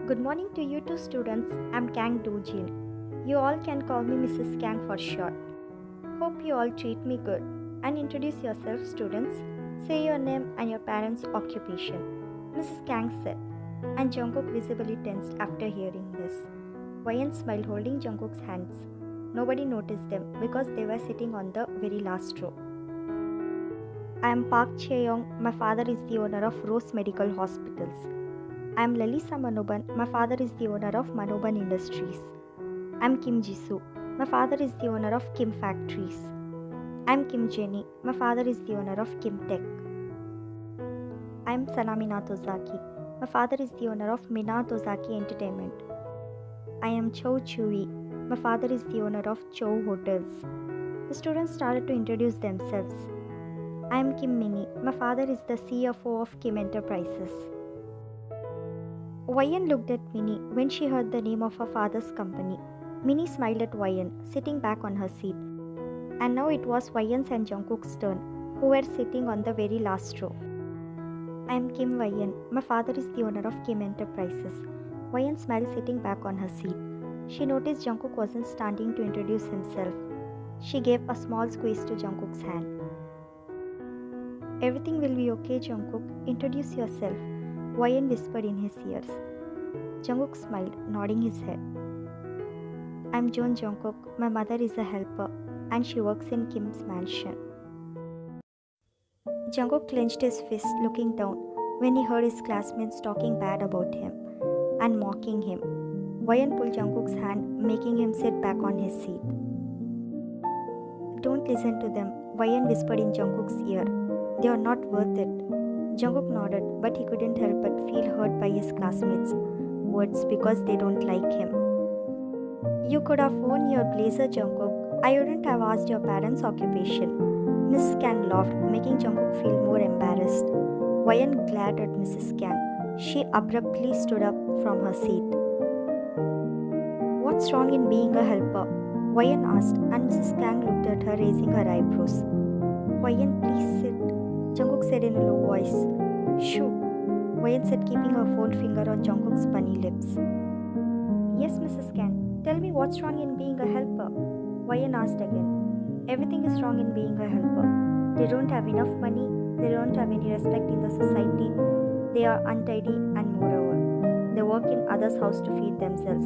Good morning to you two students. I'm 𝐃𝐄𝐿. You all can call me Mrs. Kang for short. Hope you all treat me good. And introduce yourself, students. Say your name and your parents' occupation. Mrs. Kang said, and Jungkook visibly tensed after hearing this. Wayne smiled, holding Jungkook's hands. Nobody noticed them because they were sitting on the very last row. I am Park Chae-young. My father is the owner of Rose Medical Hospitals. I am Lalisa Manoban. My father is the owner of Manoban Industries. I am Kim Jisoo. My father is the owner of Kim Factories. I am Kim Jenny. My father is the owner of Kim Tech. I am Sanami Natozaki. My father is the owner of Mina Tozaki Entertainment. I am Chou Chui. My father is the owner of Chou Hotels. The students started to introduce themselves. I am Kim Mini. My father is the CFO of Kim Enterprises. Wayne looked at Minnie when she heard the name of her father's company. Minnie smiled at Wayne, sitting back on her seat. And now it was Wayne's and Jungkook's turn, who were sitting on the very last row. I am Kim Wayne. My father is the owner of Kim Enterprises. Wayne smiled, sitting back on her seat. She noticed Jungkook wasn't standing to introduce himself. She gave a small squeeze to Jungkook's hand. Everything will be okay, Jungkook. Introduce yourself, Wayne whispered in his ears. Jungkook smiled, nodding his head. I'm John Jungkook. My mother is a helper, and she works in Kim's mansion. Jungkook clenched his fist, looking down, when he heard his classmates talking bad about him and mocking him. Wayne pulled Jungkook's hand, making him sit back on his seat. Don't listen to them, Wayne whispered in Jungkook's ear. They are not worth it. Jungkook nodded, but he couldn't help but feel hurt by his classmates' words because they don't like him. You could have worn your blazer, Jungkook. I wouldn't have asked your parents' occupation. Mrs. Kang laughed, making Jungkook feel more embarrassed. Wayne glared at Mrs. Kang. She abruptly stood up from her seat. What's wrong in being a helper? Wayne asked, and Mrs. Kang looked at her, raising her eyebrows. Wayne, please sit, Jungkook said in a low voice. Shoo, Wayne said, keeping her whole finger on Jungkook's bunny lips. Yes, Mrs. Kang, tell me what's wrong in being a helper? Wayne asked again. Everything is wrong in being a helper. They don't have enough money, they don't have any respect in the society, they are untidy, and moreover, they work in others' house to feed themselves.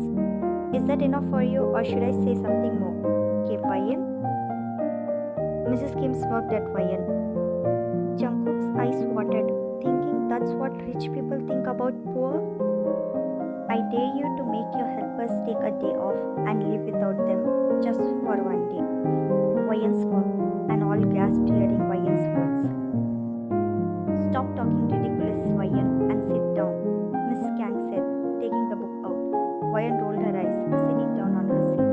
Is that enough for you, or should I say something more? Came Wayne. Mrs. Kim smirked at Wayne. Jungkook's eyes watered, thinking that's what rich people think about poor. I dare you to make your helpers take a day off and live without them just for one day. Wayne smirked, and all gasped hearing Wayne's words. Stop talking ridiculous, Wayne, and sit down, Miss Kang said, taking the book out. Wayne rolled her eyes, sitting down on her seat.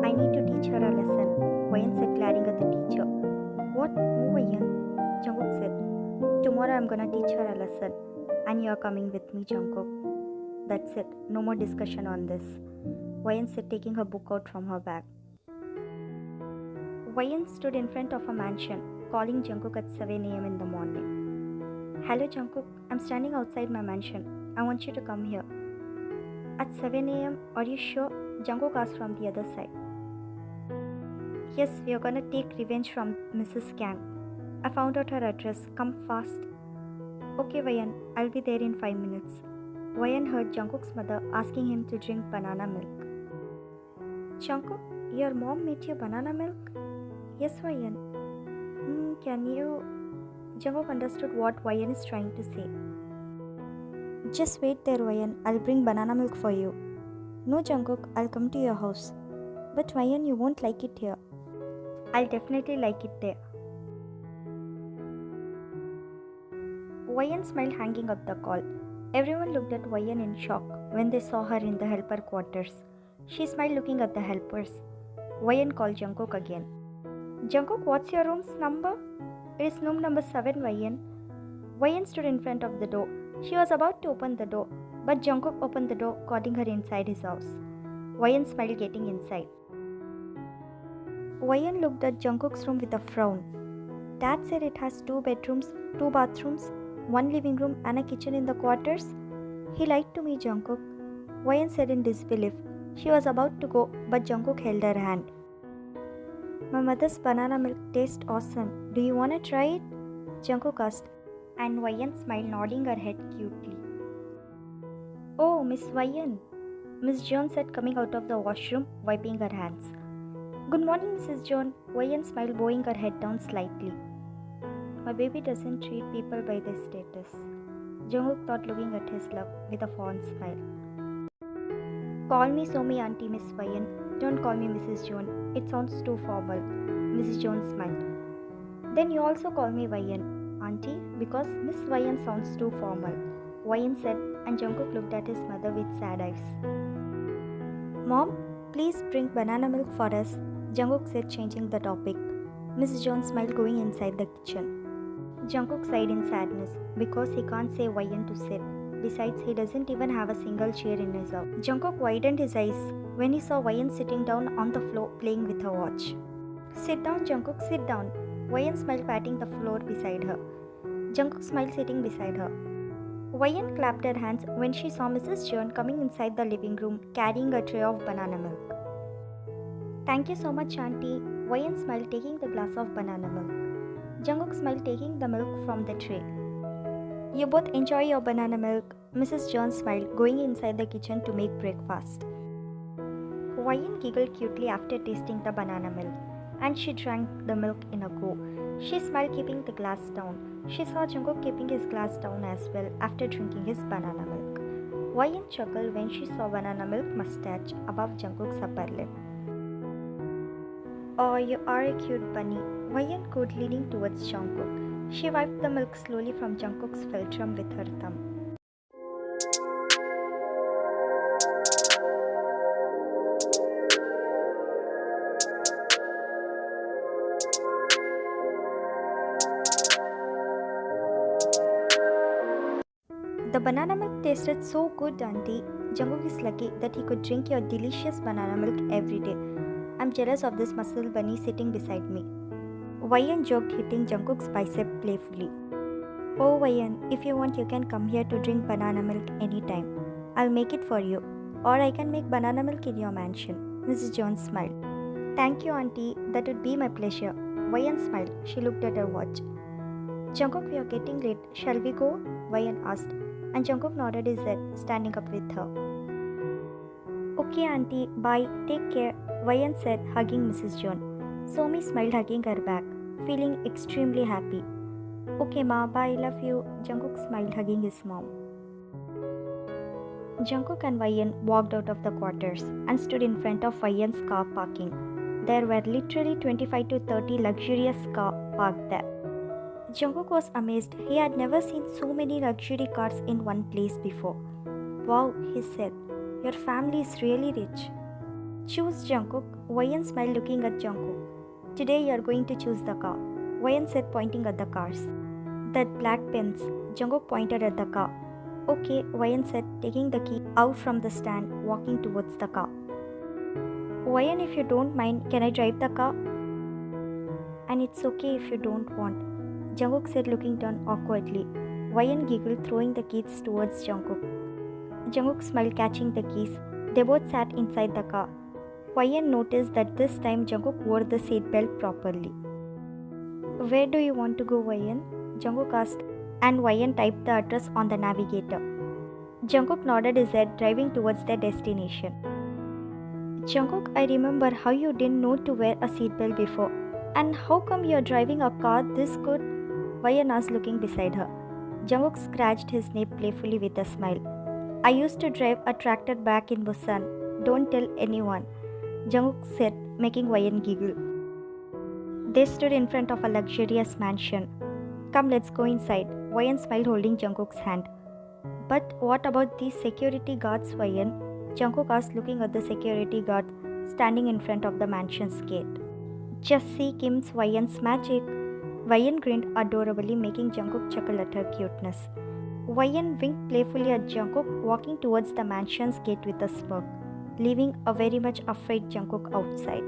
I need to teach her a lesson, Wayne said, glaring at the teacher. What? No, Wayne, Jungkook said. Tomorrow I'm gonna teach her a lesson, and you're coming with me, Jungkook. That's it, no more discussion on this, Wayne said, taking her book out from her bag. Wayne stood in front of a mansion, calling Jungkook at 7 a.m. in the morning. Hello, Jungkook, I'm standing outside my mansion. I want you to come here. At 7 a.m., are you sure? Jungkook asked from the other side. Yes, we are gonna take revenge from Mrs. Kang. I found out her address. Come fast. Okay, Wayne, I'll be there in 5 minutes. Wayne heard Jungkook's mother asking him to drink banana milk. Jungkook, your mom made you banana milk? Yes, Wayne. Can you... Jungkook understood what Wayne is trying to say. Just wait there, Wayne. I'll bring banana milk for you. No, Jungkook, I'll come to your house. But Wayne, you won't like it here. I'll definitely like it there. Wayne smiled, hanging up the call. Everyone looked at Wayne in shock when they saw her in the helper quarters. She smiled, looking at the helpers. Wayne called Jungkook again. Jungkook, what's your room's number? It is room number 7, Wayne. Wayne stood in front of the door. She was about to open the door, but Jungkook opened the door, calling her inside his house. Wayne smiled, getting inside. Wayne looked at Jungkook's room with a frown. Dad said it has 2 bedrooms, 2 bathrooms, 1 living room and a kitchen in the quarters. He lied to me, Jungkook. Wayne said in disbelief. She was about to go, but Jungkook held her hand. My mother's banana milk tastes awesome. Do you want to try it? Jungkook asked, and Wayne smiled, nodding her head cutely. Oh, Miss Wayne, Miss Jones said, coming out of the washroom, wiping her hands. Good morning, Mrs. Jones. Wayne smiled, bowing her head down slightly. My baby doesn't treat people by their status. Jungkook thought, looking at his love with a fond smile. Call me Somi Auntie, Miss Wayne. Don't call me Mrs. Jones. It sounds too formal. Mrs. Jones smiled. Then you also call me Wayne, Auntie, because Miss Wayne sounds too formal. Wayne said, and Jungkook looked at his mother with sad eyes. Mom, please bring banana milk for us, Jungkook said, changing the topic. Mrs. Jones smiled, going inside the kitchen. Jungkook sighed in sadness because he can't say Wayne to sit. Besides, he doesn't even have a single chair in his house. Jungkook widened his eyes when he saw Wayne sitting down on the floor playing with her watch. Sit down, Jungkook, sit down. Wayne smiled, patting the floor beside her. Jungkook smiled, sitting beside her. Wayne clapped her hands when she saw Mrs. Jones coming inside the living room carrying a tray of banana milk. Thank you so much, Auntie. Wayne smiled, taking the glass of banana milk. Jungkook smiled, taking the milk from the tray. You both enjoy your banana milk, Mrs. Jones smiled, going inside the kitchen to make breakfast. Wayne giggled cutely after tasting the banana milk, and she drank the milk in a go. She smiled, keeping the glass down. She saw Jungkook keeping his glass down as well after drinking his banana milk. Wayne chuckled when she saw banana milk mustache above Jungkook's upper lip. Oh, you are a cute bunny, Wayne cooed, leaning towards Jungkook. She wiped the milk slowly from Jungkook's philtrum with her thumb. The banana milk tasted so good, Auntie. Jungkook is lucky that he could drink your delicious banana milk every day. I'm jealous of this muscle bunny sitting beside me. Wayne joked, hitting Jungkook's bicep playfully. Oh, Wayne, if you want, you can come here to drink banana milk anytime. I'll make it for you. Or I can make banana milk in your mansion. Mrs. Jones smiled. Thank you, Auntie. That would be my pleasure. Wayne smiled. She looked at her watch. Jungkook, we are getting late. Shall we go? Wayne asked. And Jungkook nodded his head, standing up with her. Okay, Auntie. Bye. Take care, Wayne said, hugging Mrs. Jones. Somi smiled, hugging her back, feeling extremely happy. Okay, Ma, bye, love you, Jungkook smiled, hugging his mom. Jungkook and Wayne walked out of the quarters and stood in front of Wayne's car parking. There were literally 25 to 30 luxurious cars parked there. Jungkook was amazed. He had never seen so many luxury cars in one place before. Wow, he said, your family is really rich. Choose, Jungkook. Wayne smiled, looking at Jungkook. Today you are going to choose the car, Wayne said, pointing at the cars. That black Benz, Jungkook pointed at the car. Okay, Wayne said, taking the key out from the stand, walking towards the car. Wayne, if you don't mind, can I drive the car? And it's okay if you don't want, Jungkook said, looking down awkwardly. Wayne giggled, throwing the keys towards Jungkook. Jungkook smiled, catching the keys. They both sat inside the car. Wayne noticed that this time Jungkook wore the seatbelt properly. Where do you want to go, Wayne? Jungkook asked, and Wayne typed the address on the navigator. Jungkook nodded his head, driving towards their destination. Jungkook, I remember how you didn't know to wear a seatbelt before. And how come you're driving a car this good? Wayne asked, looking beside her. Jungkook scratched his nape playfully with a smile. I used to drive a tractor back in Busan. Don't tell anyone, Jungkook said, making Wayne giggle. They stood in front of a luxurious mansion. Come, let's go inside, Wayne smiled, holding Jungkook's hand. But what about these security guards, Wayne? Jungkook asked, looking at the security guard standing in front of the mansion's gate. Just see Kim's Wayne's magic. Wayne grinned adorably, making Jungkook chuckle at her cuteness. Wayne winked playfully at Jungkook, walking towards the mansion's gate with a smirk, leaving a very much afraid Jungkook outside.